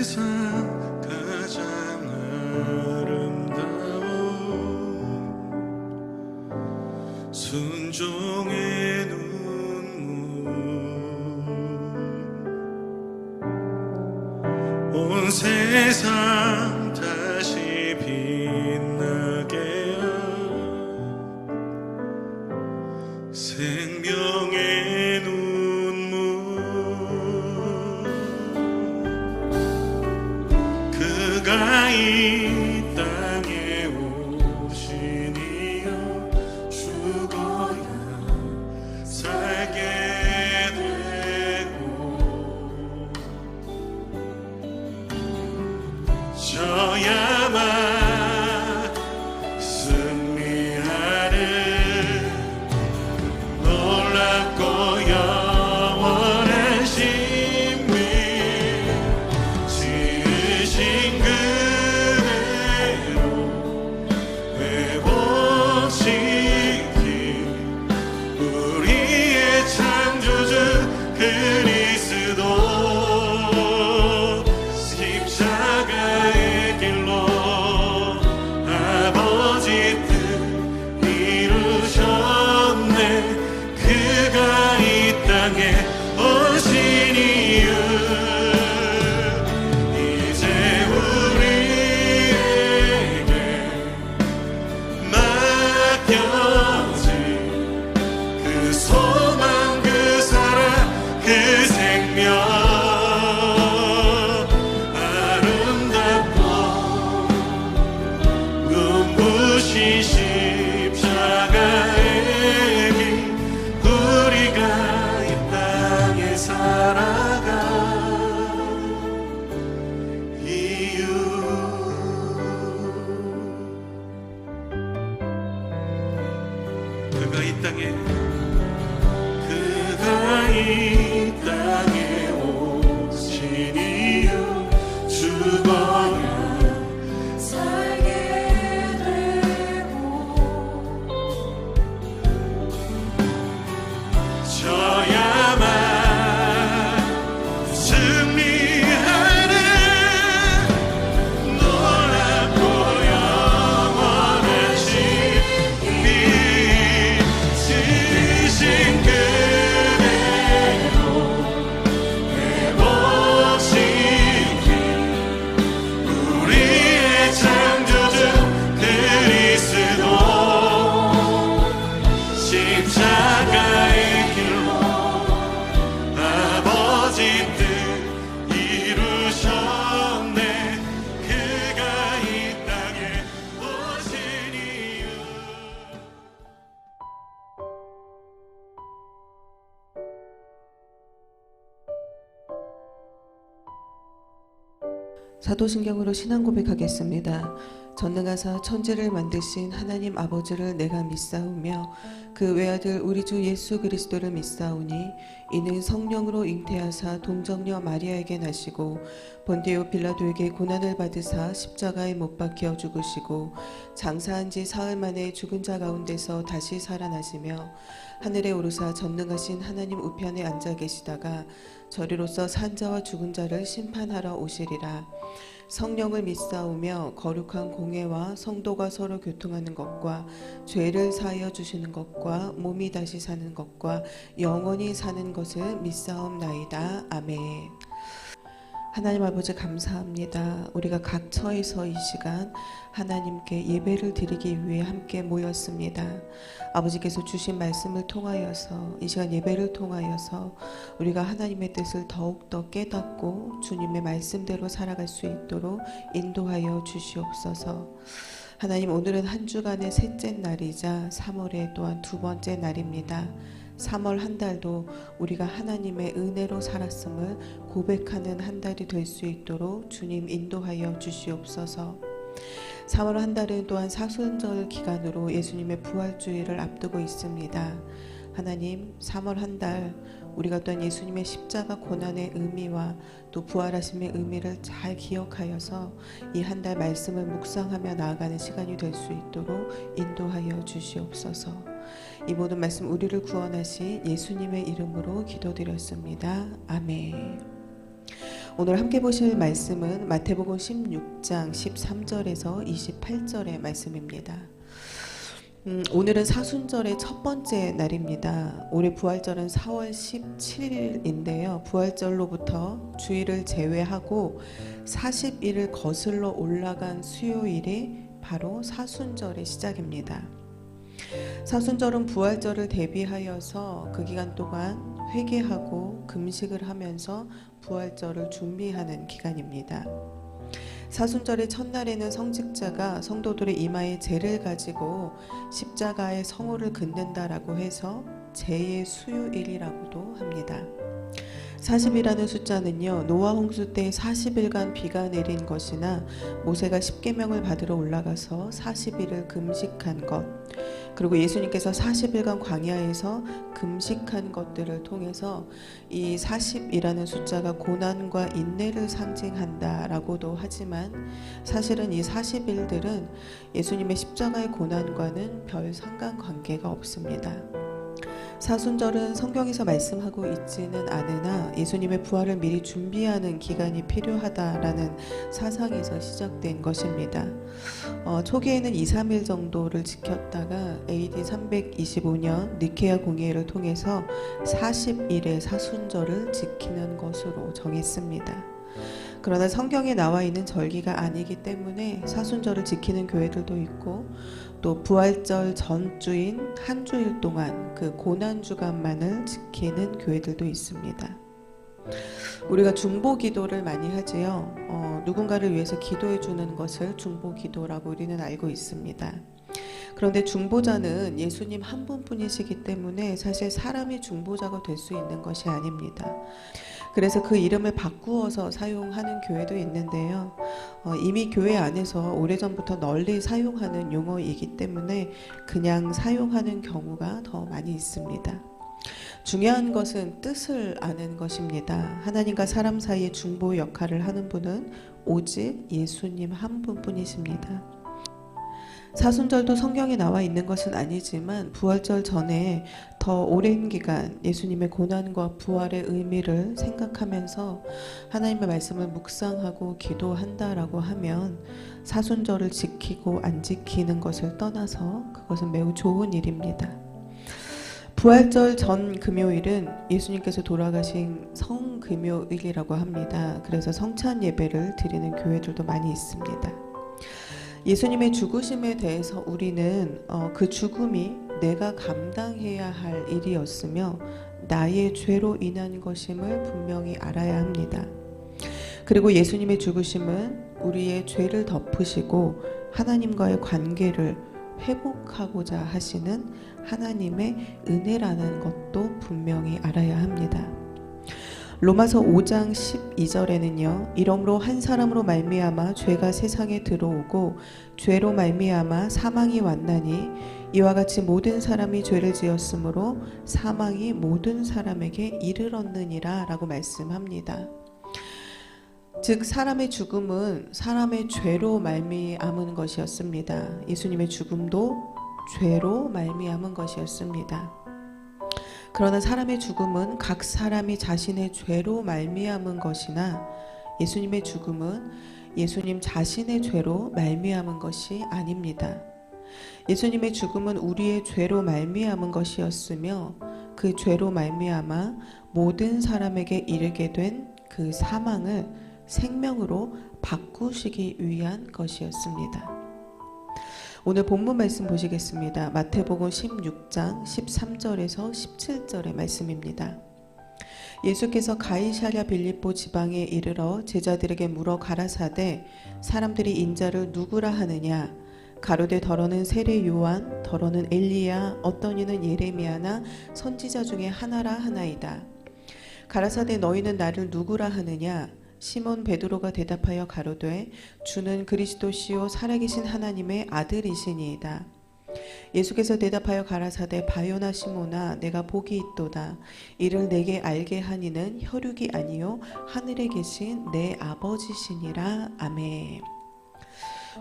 세상 가장 아름다운 순종의 눈물 온 세상 다시 빛나게 한 생명의 눈물 그가 이 땅에 오신 이유 죽어야 살게 되고 져야만 승리하는 놀랍고 영원한 신비 지으신 그대로 회복시킨 우리의 창조주 그리스도 십자가의 길로 아버지 뜻 이루셨네 그가 이 땅에 오신 이유 이제 우리에게 맡겨진 그 소망 그 사랑 그 생명 아름답고 눈부신 십자가의 길 우리가 이 땅에 살아가 이유 그가 이 땅에 오신 이유 죽어야 살게 되고 져야만 승리하는 놀랍고 영원한 신비 지으신 그대로 회복시킨 우리의 창조주 그리스도 십자가의 길로 아버지 뜻 이루셨네 그가 이 땅에 오신 이유 사도신경으로 신앙 고백하겠습니다. 전능하사 천지를 만드신 하나님 아버지를 내가 믿사오며 그 외아들 우리 주 예수 그리스도를 믿사오니 이는 성령으로 잉태하사 동정녀 마리아에게 나시고 본디오 빌라도에게 고난을 받으사 십자가에 못 박혀 죽으시고 장사한 지 사흘 만에 죽은 자 가운데서 다시 살아나시며 하늘에 오르사 전능하신 하나님 우편에 앉아 계시다가 저리로서 산 자와 죽은 자를 심판하러 오시리라. 성령을 믿사오며 거룩한 공회와 성도가 서로 교통하는 것과 죄를 사하여 주시는 것과 몸이 다시 사는 것과 영원히 사는 것을 믿사옵나이다. 아멘. 하나님 아버지 감사합니다. 우리가 각 처에서 이 시간 하나님께 예배를 드리기 위해 함께 모였습니다. 아버지께서 주신 말씀을 통하여서 이 시간 예배를 통하여서 우리가 하나님의 뜻을 더욱더 깨닫고 주님의 말씀대로 살아갈 수 있도록 인도하여 주시옵소서. 하나님, 오늘은 한 주간의 셋째 날이자 3월의 또한 두 번째 날입니다. 3월 한 달도 우리가 하나님의 은혜로 살았음을 고백하는 한 달이 될 수 있도록 주님 인도하여 주시옵소서. 3월 한 달은 또한 사순절 기간으로 예수님의 부활주일을 앞두고 있습니다. 하나님, 3월 한 달 우리가 또한 예수님의 십자가 고난의 의미와 또 부활하심의 의미를 잘 기억하여서 이 한 달 말씀을 묵상하며 나아가는 시간이 될 수 있도록 인도하여 주시옵소서. 이 모든 말씀 우리를 구원하신 예수님의 이름으로 기도드렸습니다. 아멘. 오늘 함께 보실 말씀은 마태복음 16장 13절에서 28절의 말씀입니다. 오늘은 사순절의 첫 번째 날입니다. 올해 부활절은 4월 17일인데요. 부활절로부터 주일을 제외하고 40일을 거슬러 올라간 수요일이 바로 사순절의 시작입니다. 사순절은 부활절을 대비하여서 그 기간 동안 회개하고 금식을 하면서 부활절을 준비하는 기간입니다. 사순절의 첫날에는 성직자가 성도들의 이마에 재를 가지고 십자가의 성호를 긋는다라고 해서 제의 수요일이라고도 합니다. 40이라는 숫자는요, 노아 홍수 때 40일간 비가 내린 것이나 모세가 십계명을 받으러 올라가서 40일을 금식한 것, 그리고 예수님께서 40일간 광야에서 금식한 것들을 통해서 이 40이라는 숫자가 고난과 인내를 상징한다라고도 하지만 사실은 이 40일들은 예수님의 십자가의 고난과는 별 상관관계가 없습니다. 사순절은 성경에서 말씀하고 있지는 않으나 예수님의 부활을 미리 준비하는 기간이 필요하다라는 사상에서 시작된 것입니다. 초기에는 2, 3일 정도를 지켰다가 AD 325년 니케아 공의회를 통해서 40일의 사순절을 지키는 것으로 정했습니다. 그러나 성경에 나와 있는 절기가 아니기 때문에 사순절을 지키는 교회들도 있고 또 부활절 전주인 한 주일 동안 그 고난주간만을 지키는 교회들도 있습니다. 우리가 중보기도를 많이 하지요. 누군가를 위해서 기도해 주는 것을 중보기도라고 우리는 알고 있습니다. 그런데 중보자는 예수님 한 분뿐이시기 때문에 사실 사람이 중보자가 될 수 있는 것이 아닙니다. 그래서 그 이름을 바꾸어서 사용하는 교회도 있는데요. 이미 교회 안에서 오래전부터 널리 사용하는 용어이기 때문에 그냥 사용하는 경우가 더 많이 있습니다. 중요한 것은 뜻을 아는 것입니다. 하나님과 사람 사이의 중보 역할을 하는 분은 오직 예수님 한 분뿐이십니다. 사순절도 성경에 나와 있는 것은 아니지만 부활절 전에 더 오랜 기간 예수님의 고난과 부활의 의미를 생각하면서 하나님의 말씀을 묵상하고 기도한다라고 하면 사순절을 지키고 안 지키는 것을 떠나서 그것은 매우 좋은 일입니다. 부활절 전 금요일은 예수님께서 돌아가신 성금요일이라고 합니다. 그래서 성찬 예배를 드리는 교회들도 많이 있습니다. 예수님의 죽으심에 대해서 우리는 그 죽음이 내가 감당해야 할 일이었으며 나의 죄로 인한 것임을 분명히 알아야 합니다. 그리고 예수님의 죽으심은 우리의 죄를 덮으시고 하나님과의 관계를 회복하고자 하시는 하나님의 은혜라는 것도 분명히 알아야 합니다. 로마서 5장 12절에는요. 이러므로 한 사람으로 말미암아 죄가 세상에 들어오고 죄로 말미암아 사망이 왔나니 이와 같이 모든 사람이 죄를 지었으므로 사망이 모든 사람에게 이르렀느니라 라고 말씀합니다. 즉 사람의 죽음은 사람의 죄로 말미암은 것이었습니다. 예수님의 죽음도 죄로 말미암은 것이었습니다. 그러나 사람의 죽음은 각 사람이 자신의 죄로 말미암은 것이나 예수님의 죽음은 예수님 자신의 죄로 말미암은 것이 아닙니다. 예수님의 죽음은 우리의 죄로 말미암은 것이었으며 그 죄로 말미암아 모든 사람에게 이르게 된 그 사망을 생명으로 바꾸시기 위한 것이었습니다. 오늘 본문 말씀 보시겠습니다. 마태복음 16장 13절에서 17절의 말씀입니다. 예수께서 가이사랴 빌립보 지방에 이르러 제자들에게 물어 가라사대 사람들이 인자를 누구라 하느냐 가로되 더러는 세례 요한 더러는 엘리야 어떤 이는 예레미야나 선지자 중에 하나라 하나이다. 가라사대 너희는 나를 누구라 하느냐 시몬 베드로가 대답하여 가로되 주는 그리스도시요 살아계신 하나님의 아들이시니이다. 예수께서 대답하여 가라사대 바요나 시몬아 내가 복이 있도다. 이를 내게 알게 하니는 혈육이 아니요 하늘에 계신 내 아버지시니라. 아멘.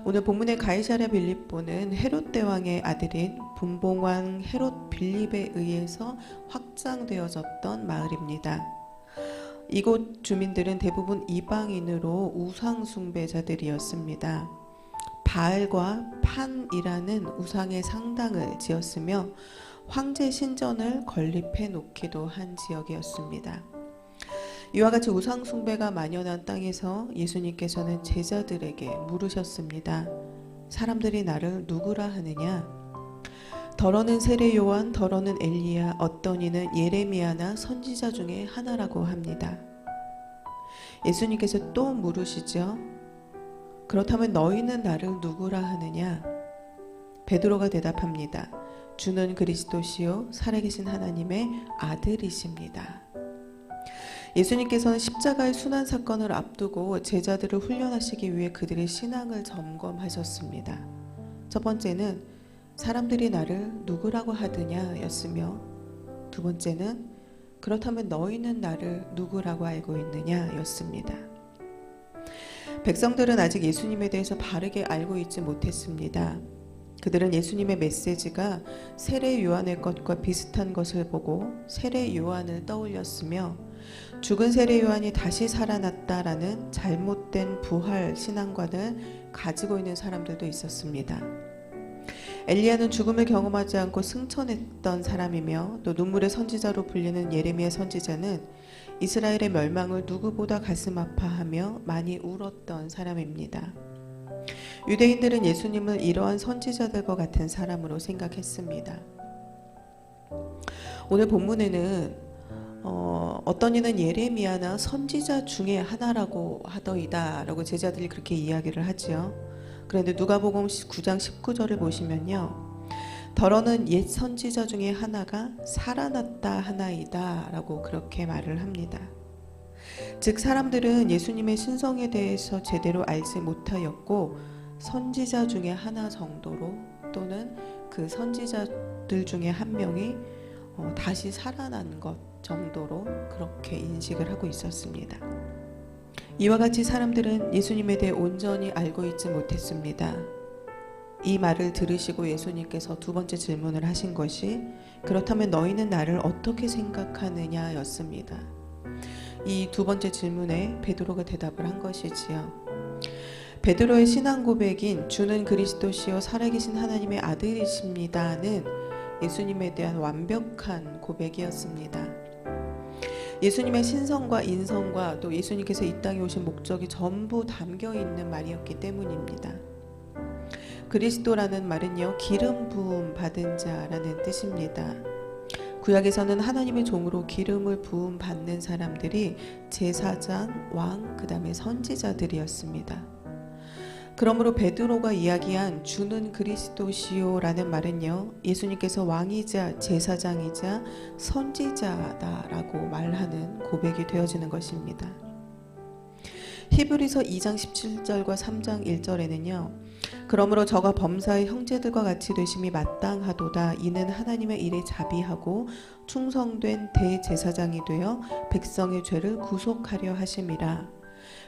오늘 본문의 가이사랴 빌립보는 헤롯 대왕의 아들인 분봉왕 헤롯 빌립에 의해서 확장되어졌던 마을입니다. 이곳 주민들은 대부분 이방인으로 우상 숭배자들이었습니다. 바알과 판이라는 우상의 상당을 지었으며 황제 신전을 건립해 놓기도 한 지역이었습니다. 이와 같이 우상 숭배가 만연한 땅에서 예수님께서는 제자들에게 물으셨습니다. 사람들이 나를 누구라 하느냐? 더러는 세례 요한, 더러는 엘리야, 어떤 이는 예레미야나 선지자 중에 하나라고 합니다. 예수님께서 또 물으시죠. 그렇다면 너희는 나를 누구라 하느냐? 베드로가 대답합니다. 주는 그리스도시요 살아계신 하나님의 아들이십니다. 예수님께서는 십자가의 순환 사건을 앞두고 제자들을 훈련하시기 위해 그들의 신앙을 점검하셨습니다. 첫 번째는 사람들이 나를 누구라고 하느냐 였으며, 두 번째는 그렇다면 너희는 나를 누구라고 알고 있느냐 였습니다. 백성들은 아직 예수님에 대해서 바르게 알고 있지 못했습니다. 그들은 예수님의 메시지가 세례 요한의 것과 비슷한 것을 보고 세례 요한을 떠올렸으며, 죽은 세례 요한이 다시 살아났다라는 잘못된 부활 신앙관을 가지고 있는 사람들도 있었습니다. 엘리야는 죽음을 경험하지 않고 승천했던 사람이며, 또 눈물의 선지자로 불리는 예레미야 선지자는 이스라엘의 멸망을 누구보다 가슴 아파하며 많이 울었던 사람입니다. 유대인들은 예수님을 이러한 선지자들과 같은 사람으로 생각했습니다. 오늘 본문에는 어떤 이는 예레미야나 선지자 중에 하나라고 하더이다 라고 제자들이 그렇게 이야기를 하지요. 그런데 누가복음 9장 19절을 보시면요, 더러는 옛 선지자 중에 하나가 살아났다 하나이다 라고 그렇게 말을 합니다. 즉 사람들은 예수님의 신성에 대해서 제대로 알지 못하였고, 선지자 중에 하나 정도로 또는 그 선지자들 중에 한 명이 다시 살아난 것 정도로 그렇게 인식을 하고 있었습니다. 이와 같이 사람들은 예수님에 대해 온전히 알고 있지 못했습니다. 이 말을 들으시고 예수님께서 두 번째 질문을 하신 것이 그렇다면 너희는 나를 어떻게 생각하느냐 였습니다. 이 두 번째 질문에 베드로가 대답을 한 것이지요. 베드로의 신앙 고백인 주는 그리스도시요 살아계신 하나님의 아들이십니다는 예수님에 대한 완벽한 고백이었습니다. 예수님의 신성과 인성과 또 예수님께서 이 땅에 오신 목적이 전부 담겨 있는 말이었기 때문입니다. 그리스도라는 말은요, 기름 부음 받은 자라는 뜻입니다. 구약에서는 하나님의 종으로 기름을 부음 받는 사람들이 제사장, 왕, 그 다음에 선지자들이었습니다. 그러므로 베드로가 이야기한 주는 그리스도시요라는 말은요, 예수님께서 왕이자 제사장이자 선지자다라고 말하는 고백이 되어지는 것입니다. 히브리서 2장 17절과 3장 1절에는요, 그러므로 저가 범사의 형제들과 같이 되심이 마땅하도다. 이는 하나님의 일에 자비하고 충성된 대제사장이 되어 백성의 죄를 구속하려 하심이라.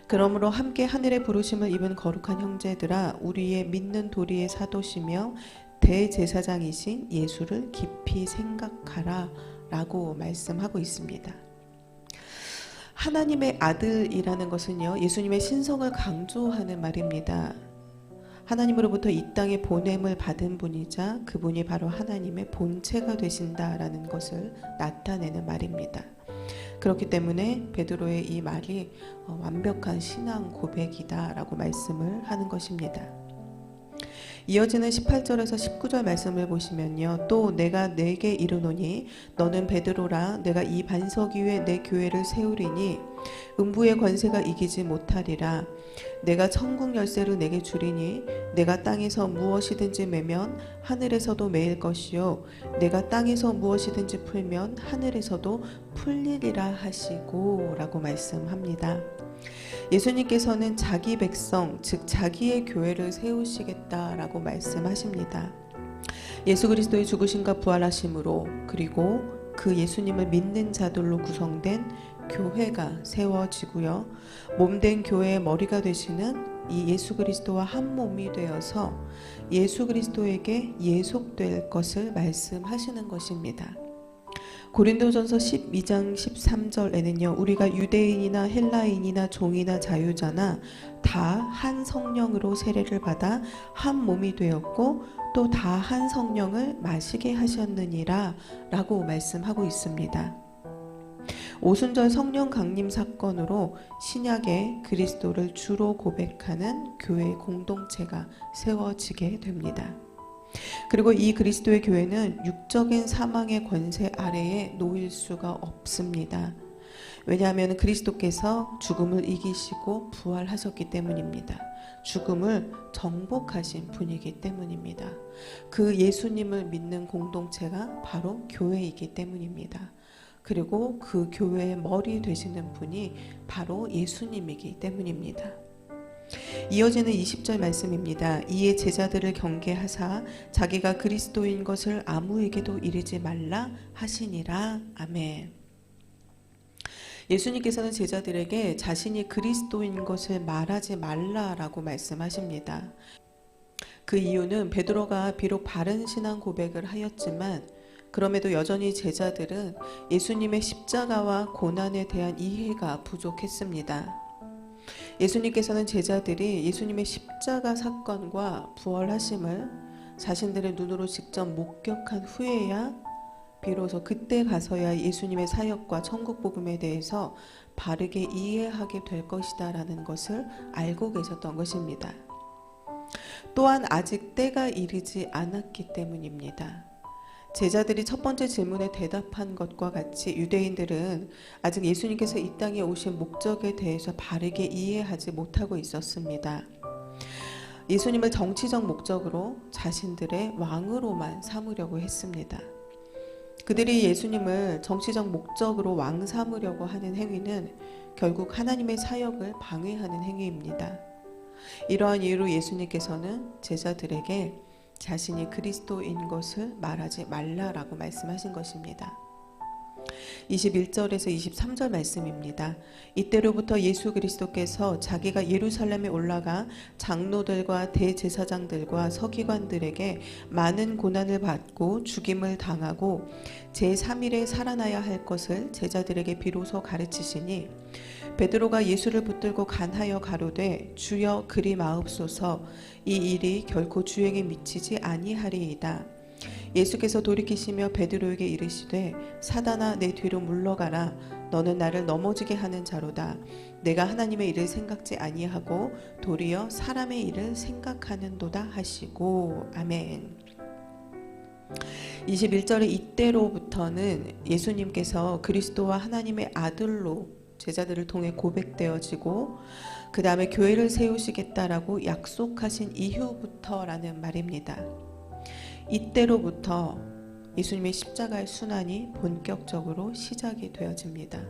그러므로 함께 하늘의 부르심을 입은 거룩한 형제들아, 우리의 믿는 도리의 사도시며 대제사장이신 예수를 깊이 생각하라 라고 말씀하고 있습니다. 하나님의 아들이라는 것은요, 예수님의 신성을 강조하는 말입니다. 하나님으로부터 이 땅에 보냄을 받은 분이자 그분이 바로 하나님의 본체가 되신다라는 것을 나타내는 말입니다. 그렇기 때문에 베드로의 이 말이 완벽한 신앙 고백이다라고 말씀을 하는 것입니다. 이어지는 18절에서 19절 말씀을 보시면요, 또 내가 내게 이르노니 너는 베드로라. 내가 이 반석 위에 내 교회를 세우리니 음부의 권세가 이기지 못하리라. 내가 천국 열쇠를 내게 주리니 내가 땅에서 무엇이든지 매면 하늘에서도 매일 것이요 내가 땅에서 무엇이든지 풀면 하늘에서도 풀리리라 하시고 라고 말씀합니다. 예수님께서는 자기 백성, 즉 자기의 교회를 세우시겠다라고 말씀하십니다. 예수 그리스도의 죽으심과 부활하심으로, 그리고 그 예수님을 믿는 자들로 구성된 교회가 세워지고요, 몸된 교회의 머리가 되시는 이 예수 그리스도와 한 몸이 되어서 예수 그리스도에게 예속될 것을 말씀하시는 것입니다. 고린도전서 12장 13절에는요. 우리가 유대인이나 헬라인이나 종이나 자유자나 다 한 성령으로 세례를 받아 한 몸이 되었고 또 다 한 성령을 마시게 하셨느니라 라고 말씀하고 있습니다. 오순절 성령 강림 사건으로 신약의 그리스도를 주로 고백하는 교회 공동체가 세워지게 됩니다. 그리고 이 그리스도의 교회는 육적인 사망의 권세 아래에 놓일 수가 없습니다. 왜냐하면 그리스도께서 죽음을 이기시고 부활하셨기 때문입니다. 죽음을 정복하신 분이기 때문입니다. 그 예수님을 믿는 공동체가 바로 교회이기 때문입니다. 그리고 그 교회의 머리 되시는 분이 바로 예수님이기 때문입니다. 이어지는 20절 말씀입니다. 이에 제자들을 경계하사 자기가 그리스도인 것을 아무에게도 이르지 말라 하시니라. 아멘. 예수님께서는 제자들에게 자신이 그리스도인 것을 말하지 말라라고 말씀하십니다. 그 이유는 베드로가 비록 바른 신앙 고백을 하였지만 그럼에도 여전히 제자들은 예수님의 십자가와 고난에 대한 이해가 부족했습니다. 예수님께서는 제자들이 예수님의 십자가 사건과 부활하심을 자신들의 눈으로 직접 목격한 후에야 비로소 그때 가서야 예수님의 사역과 천국 복음에 대해서 바르게 이해하게 될 것이다 라는 것을 알고 계셨던 것입니다. 또한 아직 때가 이르지 않았기 때문입니다. 제자들이 첫 번째 질문에 대답한 것과 같이 유대인들은 아직 예수님께서 이 땅에 오신 목적에 대해서 바르게 이해하지 못하고 있었습니다. 예수님을 정치적 목적으로 자신들의 왕으로만 삼으려고 했습니다. 그들이 예수님을 정치적 목적으로 왕 삼으려고 하는 행위는 결국 하나님의 사역을 방해하는 행위입니다. 이러한 이유로 예수님께서는 제자들에게 자신이 그리스도인 것을 말하지 말라라고 말씀하신 것입니다. 21절에서 23절 말씀입니다. 이때로부터 예수 그리스도께서 자기가 예루살렘에 올라가 장로들과 대제사장들과 서기관들에게 많은 고난을 받고 죽임을 당하고 제3일에 살아나야 할 것을 제자들에게 비로소 가르치시니 베드로가 예수를 붙들고 간하여 가로되 주여 그리 마옵소서 이 일이 결코 주에게 미치지 아니하리이다. 예수께서 돌이키시며 베드로에게 이르시되 사단아 내 뒤로 물러가라 너는 나를 넘어지게 하는 자로다. 내가 하나님의 일을 생각지 아니하고 도리어 사람의 일을 생각하는도다 하시고. 아멘. 21절에 이때로부터는 예수님께서 그리스도와 하나님의 아들로 제자들을 통해 고백되어지고 그 다음에 교회를 세우시겠다라고 약속하신 이후부터라는 말입니다. 이때로부터 예수님의 십자가의 순환이 본격적으로 시작이 되어집니다.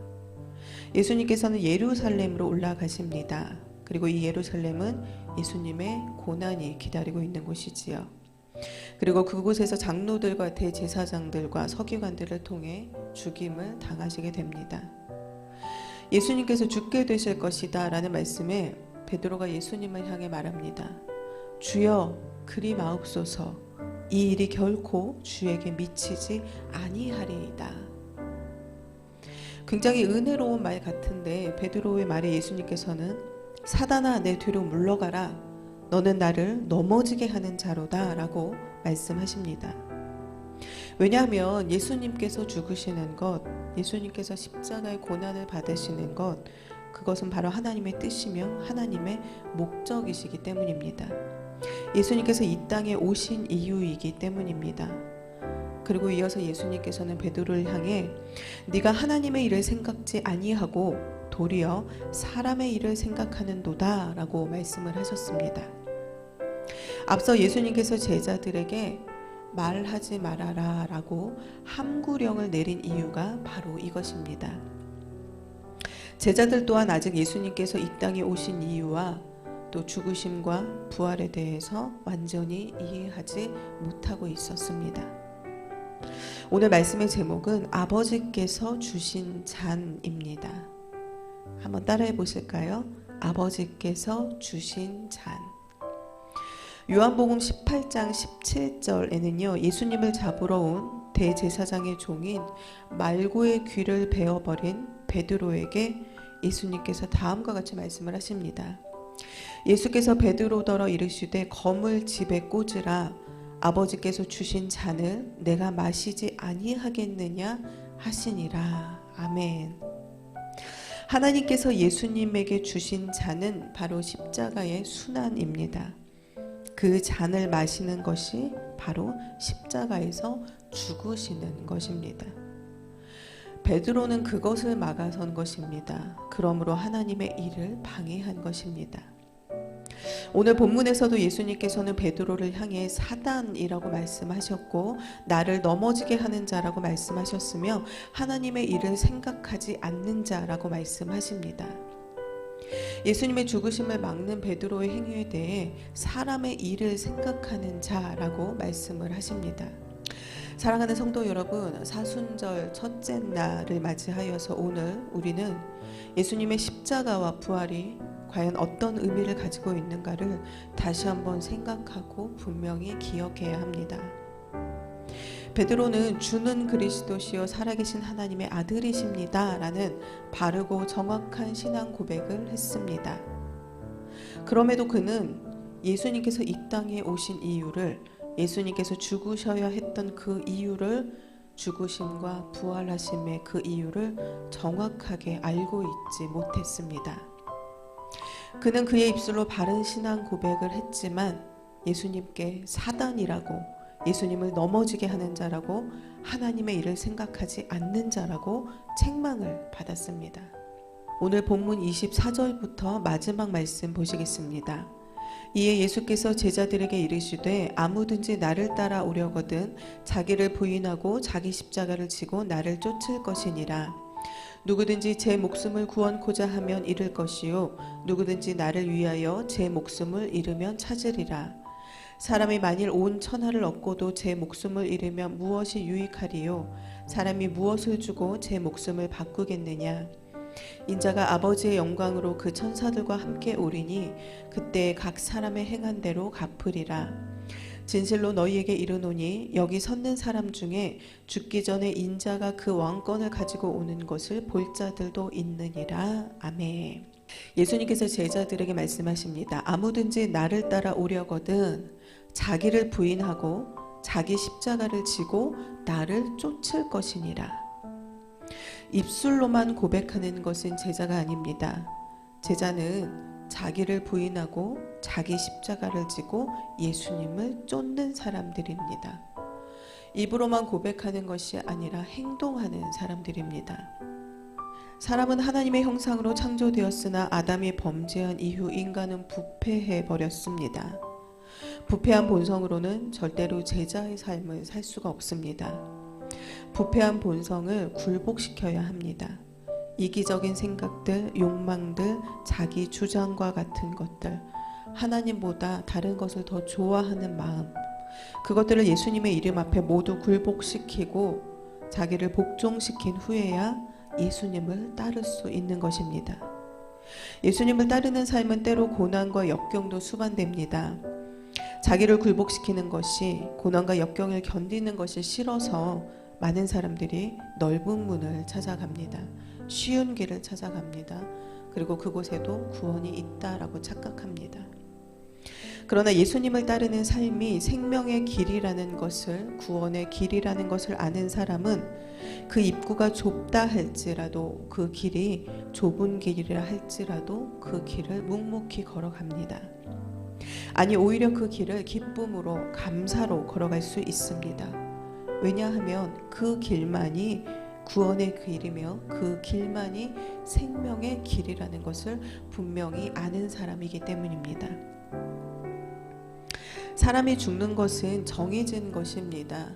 예수님께서는 예루살렘으로 올라가십니다. 그리고 이 예루살렘은 예수님의 고난이 기다리고 있는 곳이지요. 그리고 그곳에서 장로들과 대제사장들과 서기관들을 통해 죽임을 당하시게 됩니다. 예수님께서 죽게 되실 것이다 라는 말씀에 베드로가 예수님을 향해 말합니다. 주여 그리 마옵소서 이 일이 결코 주에게 미치지 아니하리이다. 굉장히 은혜로운 말 같은데 베드로의 말에 예수님께서는 사단아 내 뒤로 물러가라 너는 나를 넘어지게 하는 자로다 라고 말씀하십니다. 왜냐하면 예수님께서 죽으시는 것, 예수님께서 십자가의 고난을 받으시는 것, 그것은 바로 하나님의 뜻이며 하나님의 목적이시기 때문입니다. 예수님께서 이 땅에 오신 이유이기 때문입니다. 그리고 이어서 예수님께서는 베드로를 향해 네가 하나님의 일을 생각지 아니하고 도리어 사람의 일을 생각하는도다 라고 말씀을 하셨습니다. 앞서 예수님께서 제자들에게 말하지 말아라 라고 함구령을 내린 이유가 바로 이것입니다. 제자들 또한 아직 예수님께서 이 땅에 오신 이유와 또 죽으심과 부활에 대해서 완전히 이해하지 못하고 있었습니다. 오늘 말씀의 제목은 아버지께서 주신 잔입니다. 한번 따라해 보실까요? 아버지께서 주신 잔. 요한복음 18장 17절에는요 예수님을 잡으러 온 대제사장의 종인 말고의 귀를 베어버린 베드로에게 예수님께서 다음과 같이 말씀을 하십니다. 예수께서 베드로더러 이르시되 검을 집에 꽂으라. 아버지께서 주신 잔을 내가 마시지 아니하겠느냐 하시니라. 아멘. 하나님께서 예수님에게 주신 잔은 바로 십자가의 순환입니다. 그 잔을 마시는 것이 바로 십자가에서 죽으시는 것입니다. 베드로는 그것을 막아선 것입니다. 그러므로 하나님의 일을 방해한 것입니다. 오늘 본문에서도 예수님께서는 베드로를 향해 사단이라고 말씀하셨고 나를 넘어지게 하는 자라고 말씀하셨으며 하나님의 일을 생각하지 않는 자라고 말씀하십니다. 예수님의 죽으심을 막는 베드로의 행위에 대해 사람의 일을 생각하는 자라고 말씀을 하십니다. 사랑하는 성도 여러분, 사순절 첫째 날을 맞이하여서 오늘 우리는 예수님의 십자가와 부활이 과연 어떤 의미를 가지고 있는가를 다시 한번 생각하고 분명히 기억해야 합니다. 베드로는 주는 그리스도시요 살아계신 하나님의 아들이십니다 라는 바르고 정확한 신앙 고백을 했습니다. 그럼에도 그는 예수님께서 이 땅에 오신 이유를, 예수님께서 죽으셔야 했던 그 이유를, 죽으심과 부활하심의 그 이유를 정확하게 알고 있지 못했습니다. 그는 그의 입술로 바른 신앙 고백을 했지만 예수님께 사단이라고, 예수님을 넘어지게 하는 자라고, 하나님의 일을 생각하지 않는 자라고 책망을 받았습니다. 오늘 본문 24절부터 마지막 말씀 보시겠습니다. 이에 예수께서 제자들에게 이르시되 아무든지 나를 따라 오려거든 자기를 부인하고 자기 십자가를 지고 나를 쫓을 것이니라. 누구든지 제 목숨을 구원코자 하면 잃을 것이요 누구든지 나를 위하여 제 목숨을 잃으면 찾으리라. 사람이 만일 온 천하를 얻고도 제 목숨을 잃으면 무엇이 유익하리요? 사람이 무엇을 주고 제 목숨을 바꾸겠느냐? 인자가 아버지의 영광으로 그 천사들과 함께 오리니 그때 각 사람의 행한 대로 갚으리라. 진실로 너희에게 이르노니 여기 섰는 사람 중에 죽기 전에 인자가 그 왕권을 가지고 오는 것을 볼 자들도 있느니라. 아멘. 예수님께서 제자들에게 말씀하십니다. 아무든지 나를 따라 오려거든 자기를 부인하고 자기 십자가를 지고 나를 쫓을 것이니라. 입술로만 고백하는 것은 제자가 아닙니다. 제자는 자기를 부인하고 자기 십자가를 지고 예수님을 쫓는 사람들입니다. 입으로만 고백하는 것이 아니라 행동하는 사람들입니다. 사람은 하나님의 형상으로 창조되었으나 아담이 범죄한 이후 인간은 부패해 버렸습니다. 부패한 본성으로는 절대로 제자의 삶을 살 수가 없습니다. 부패한 본성을 굴복시켜야 합니다. 이기적인 생각들, 욕망들, 자기 주장과 같은 것들, 하나님보다 다른 것을 더 좋아하는 마음, 그것들을 예수님의 이름 앞에 모두 굴복시키고 자기를 복종시킨 후에야 예수님을 따를 수 있는 것입니다. 예수님을 따르는 삶은 때로 고난과 역경도 수반됩니다. 자기를 굴복시키는 것이, 고난과 역경을 견디는 것이 싫어서 많은 사람들이 넓은 문을 찾아갑니다. 쉬운 길을 찾아갑니다. 그리고 그곳에도 구원이 있다라고 착각합니다. 그러나 예수님을 따르는 삶이 생명의 길이라는 것을, 구원의 길이라는 것을 아는 사람은 그 입구가 좁다 할지라도, 그 길이 좁은 길이라 할지라도 그 길을 묵묵히 걸어갑니다. 아니, 오히려 그 길을 기쁨으로, 감사로 걸어갈 수 있습니다. 왜냐하면 그 길만이 구원의 길이며 그 길만이 생명의 길이라는 것을 분명히 아는 사람이기 때문입니다. 사람이 죽는 것은 정해진 것입니다.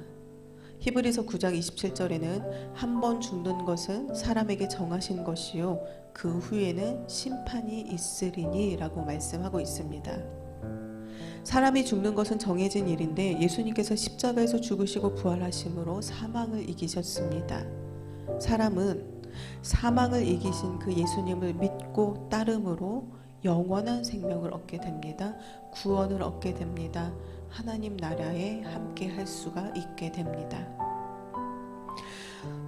히브리서 9장 27절에는 한 번 죽는 것은 사람에게 정하신 것이요 그 후에는 심판이 있으리니 라고 말씀하고 있습니다. 사람이 죽는 것은 정해진 일인데 예수님께서 십자가에서 죽으시고 부활하심으로 사망을 이기셨습니다. 사람은 사망을 이기신 그 예수님을 믿고 따름으로 영원한 생명을 얻게 됩니다. 구원을 얻게 됩니다. 하나님 나라에 함께 할 수가 있게 됩니다.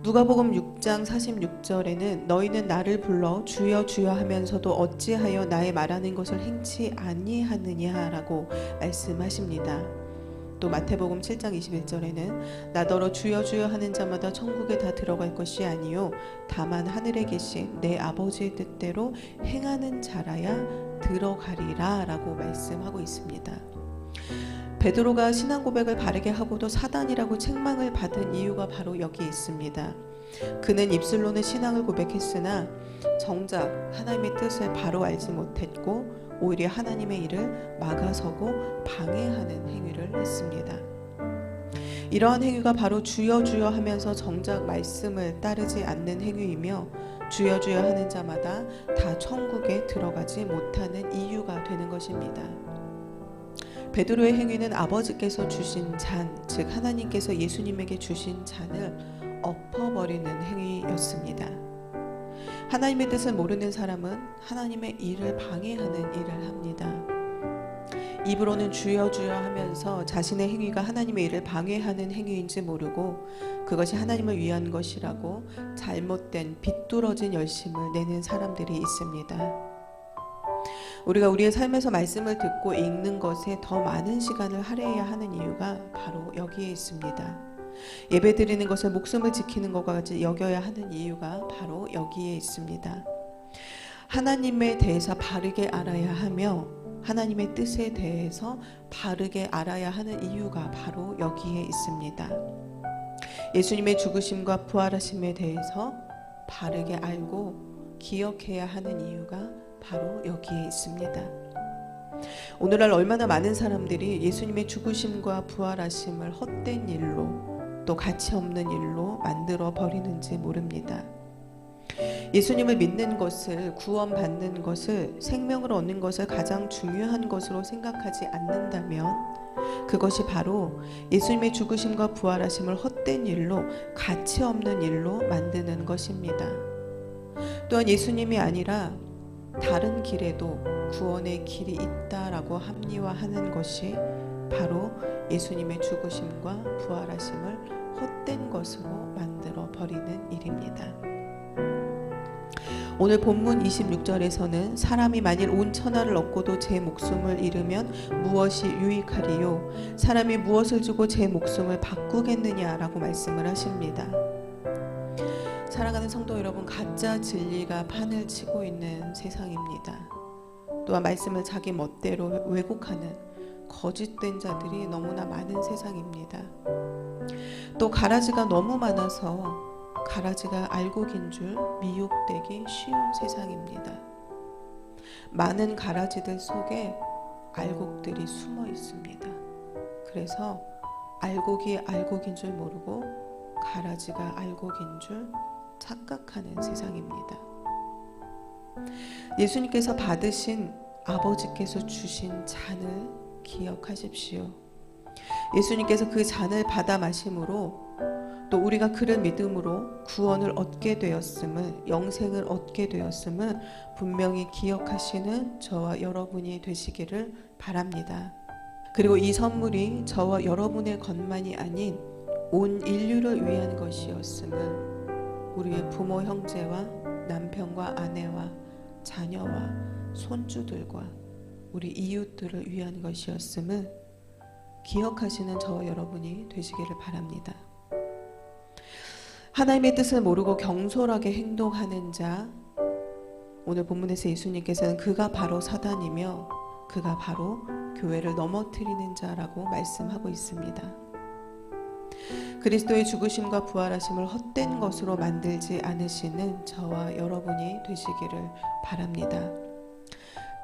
누가복음 6장 46절에는 너희는 나를 불러 주여 주여 하면서도 어찌하여 나의 말하는 것을 행치 아니하느냐라고 말씀하십니다. 또 마태복음 7장 21절에는 나더러 주여 주여 하는 자마다 천국에 다 들어갈 것이 아니요 다만 하늘에 계신 내 아버지의 뜻대로 행하는 자라야 들어가리라 라고 말씀하고 있습니다. 베드로가 신앙 고백을 바르게 하고도 사단이라고 책망을 받은 이유가 바로 여기에 있습니다. 그는 입술로는 신앙을 고백했으나 정작 하나님의 뜻을 바로 알지 못했고 오히려 하나님의 일을 막아서고 방해하는 행위를 했습니다. 이러한 행위가 바로 주여 주여 하면서 정작 말씀을 따르지 않는 행위이며 주여 주여 하는 자마다 다 천국에 들어가지 못하는 이유가 되는 것입니다. 베드로의 행위는 아버지께서 주신 잔, 즉 하나님께서 예수님에게 주신 잔을 엎어버리는 행위였습니다. 하나님의 뜻을 모르는 사람은 하나님의 일을 방해하는 일을 합니다. 입으로는 주여 주여 하면서 자신의 행위가 하나님의 일을 방해하는 행위인지 모르고 그것이 하나님을 위한 것이라고 잘못된 비뚤어진 열심을 내는 사람들이 있습니다. 우리가 우리의 삶에서 말씀을 듣고 읽는 것에 더 많은 시간을 할애해야 하는 이유가 바로 여기에 있습니다. 예배 드리는 것을 목숨을 지키는 것과 같이 여겨야 하는 이유가 바로 여기에 있습니다. 하나님에 대해서 바르게 알아야 하며 하나님의 뜻에 대해서 바르게 알아야 하는 이유가 바로 여기에 있습니다. 예수님의 죽으심과 부활하심에 대해서 바르게 알고 기억해야 하는 이유가 바로 여기에 있습니다. 오늘날 얼마나 많은 사람들이 예수님의 죽으심과 부활하심을 헛된 일로 또 가치 없는 일로 만들어 버리는지 모릅니다. 예수님을 믿는 것을, 구원받는 것을, 생명을 얻는 것을 가장 중요한 것으로 생각하지 않는다면 그것이 바로 예수님의 죽으심과 부활하심을 헛된 일로, 가치 없는 일로 만드는 것입니다. 또한 예수님이 아니라 다른 길에도 구원의 길이 있다라고 합리화하는 것이 바로 예수님의 죽으심과 부활하심을 헛된 것으로 만들어 버리는 일입니다. 오늘 본문 26절에서는 사람이 만일 온 천하를 얻고도 제 목숨을 잃으면 무엇이 유익하리요? 사람이 무엇을 주고 제 목숨을 바꾸겠느냐라고 말씀을 하십니다. 사랑하는 성도 여러분, 가짜 진리가 판을 치고 있는 세상입니다. 또한 말씀을 자기 멋대로 왜곡하는 거짓된 자들이 너무나 많은 세상입니다. 또 가라지가 너무 많아서 가라지가 알곡인 줄 미혹되기 쉬운 세상입니다. 많은 가라지들 속에 알곡들이 숨어 있습니다. 그래서 알곡이 알곡인 줄 모르고 가라지가 알곡인 줄 착각하는 세상입니다. 예수님께서 받으신 아버지께서 주신 잔을 기억하십시오. 예수님께서 그 잔을 받아 마심으로 또 우리가 그를 믿음으로 구원을 얻게 되었음을, 영생을 얻게 되었음을 분명히 기억하시는 저와 여러분이 되시기를 바랍니다. 그리고 이 선물이 저와 여러분의 것만이 아닌 온 인류를 위한 것이었음을, 우리의 부모 형제와 남편과 아내와 자녀와 손주들과 우리 이웃들을 위한 것이었음을 기억하시는 저와 여러분이 되시기를 바랍니다. 하나님의 뜻을 모르고 경솔하게 행동하는 자, 오늘 본문에서 예수님께서는 그가 바로 사단이며 그가 바로 교회를 넘어뜨리는 자라고 말씀하고 있습니다. 그리스도의 죽으심과 부활하심을 헛된 것으로 만들지 않으시는 저와 여러분이 되시기를 바랍니다.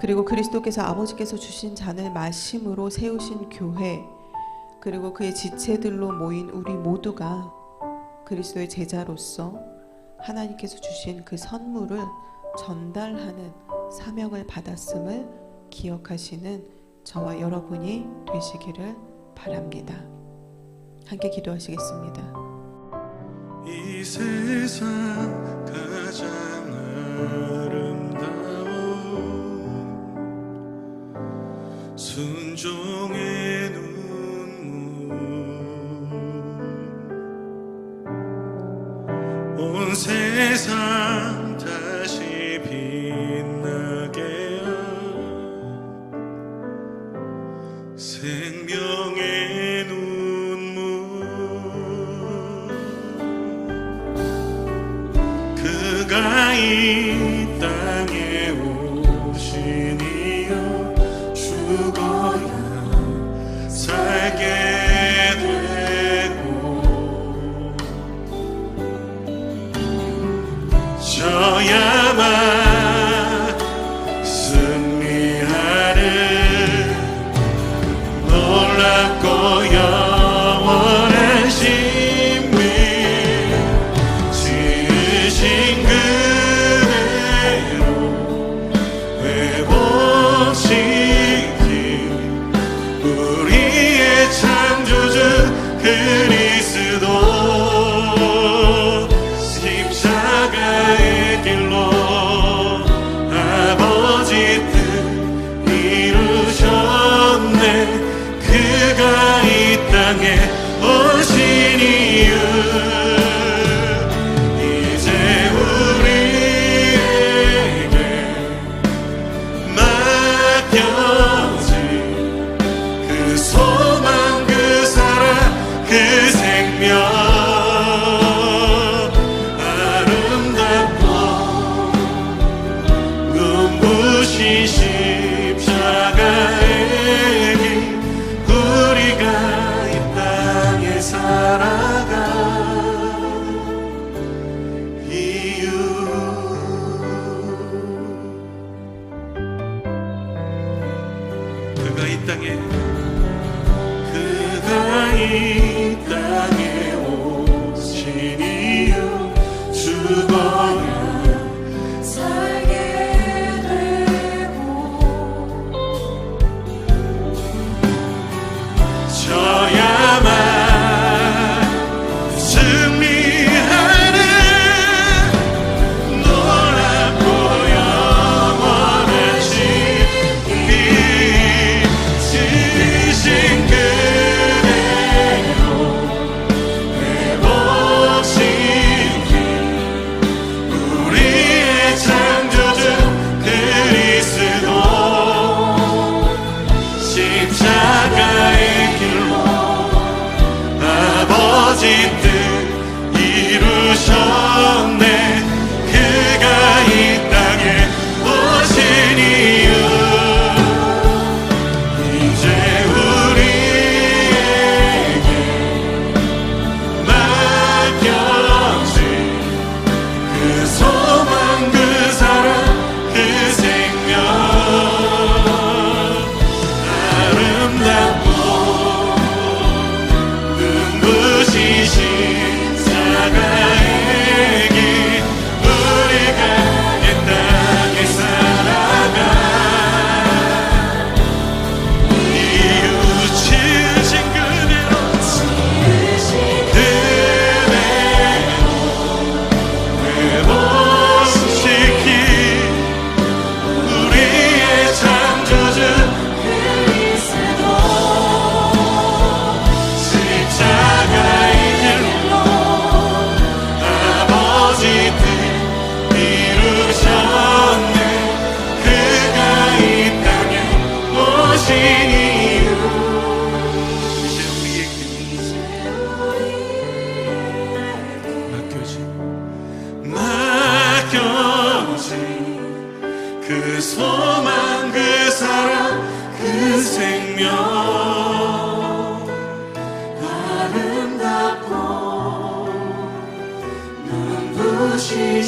그리고 그리스도께서 아버지께서 주신 잔을 마심으로 세우신 교회, 그리고 그의 지체들로 모인 우리 모두가 그리스도의 제자로서 하나님께서 주신 그 선물을 전달하는 사명을 받았음을 기억하시는 저와 여러분이 되시기를 바랍니다. 함께 기도하시겠습니다. 이 세상 가장 아름다운 순종의 눈물 세상 다시 빛나게 한 생명의 눈물 그가 이 땅에 오신 이유 죽어야 살게 되고 져야만 승리하는 놀랍고 영원한 신비 지으신 그대로 회복시킨 우리의 창조주 그리스도 십자가의 길로 아버지 뜻 이루셨네 그가 이 땅에 오신 이유 이제 우리에게 맡겨진 그 소망 그 사랑 그 생명 아름답고 눈부신 십자가의 길 우리가 이 땅에 살아가 이유 그가 이 땅에 오신 이유 죽어야 살게 되고 져야만 승리하는 놀랍고 영원한 신비 지으신 그대로 회복시킨 우리의 창조주 그리스도 십자가의 길로 아버지 뜻 이루셨네 그가 이 땅에 오신 이유 이제 우리에게 맡겨진 그 소망 그 사랑 그 생명 아름답고 눈부신 십자가의 길 우리가 이 땅에 살아가 이유 지으신 그대로 회복시킨 우리의 창조주 그리스도 십자가의 길로 아버지 뜻 이루셨네 그가 이 땅에 오신 이유 이제 우리에게 맡겨진 그 소망 그 사랑 그 생명 아름답고 눈부신